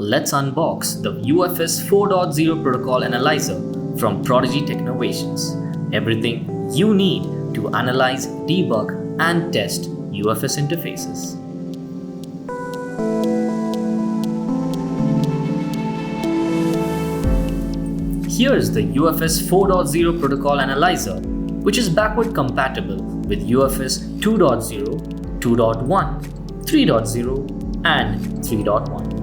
let's unbox the UFS 4.0 protocol analyzer from Prodigy Technovations. Everything you need to analyze, debug, and test UFS interfaces. Here is the UFS 4.0 protocol analyzer, which is backward compatible with UFS 2.0, 2.1, 3.0, and 3.1.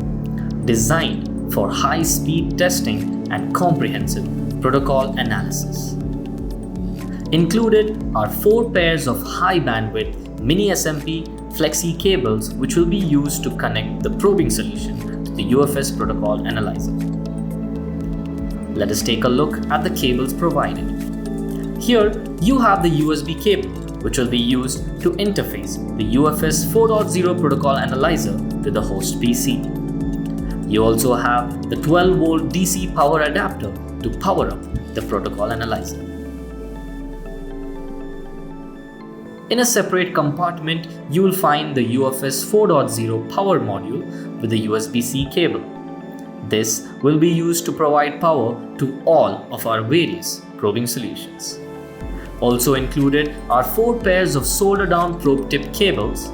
Designed for high-speed testing and comprehensive protocol analysis. Included are 4 pairs of high-bandwidth mini SMP Flexi Cables, which will be used to connect the probing solution to the UFS protocol analyzer. Let us take a look at the cables provided. Here you have the USB cable, which will be used to interface the UFS 4.0 protocol analyzer to the host PC. You also have the 12-volt DC power adapter to power up the protocol analyzer. In a separate compartment, you will find the UFS 4.0 power module with the USB-C cable. This will be used to provide power to all of our various probing solutions. Also included are 4 pairs of solder-down probe tip cables,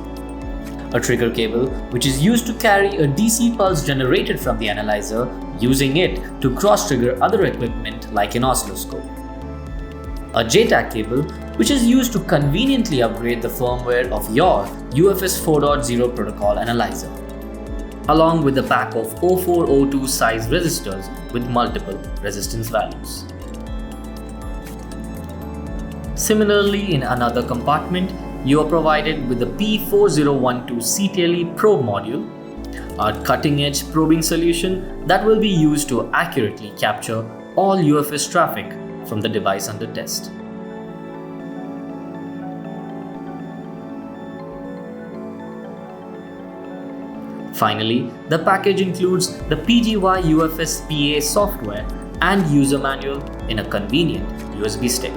a trigger cable which is used to carry a DC pulse generated from the analyzer, using it to cross-trigger other equipment like an oscilloscope. A JTAG cable which is used to conveniently upgrade the firmware of your UFS 4.0 protocol analyzer, along with a pack of 0402 size resistors with multiple resistance values. Similarly, in another compartment, you are provided with the P4012 CTLE probe module, our cutting-edge probing solution that will be used to accurately capture all UFS traffic from the device under test. Finally, the package includes the PGY UFS PA software and user manual in a convenient USB stick.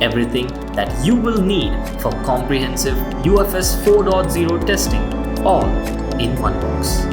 Everything that you will need for comprehensive UFS 4.0 testing, all in one box.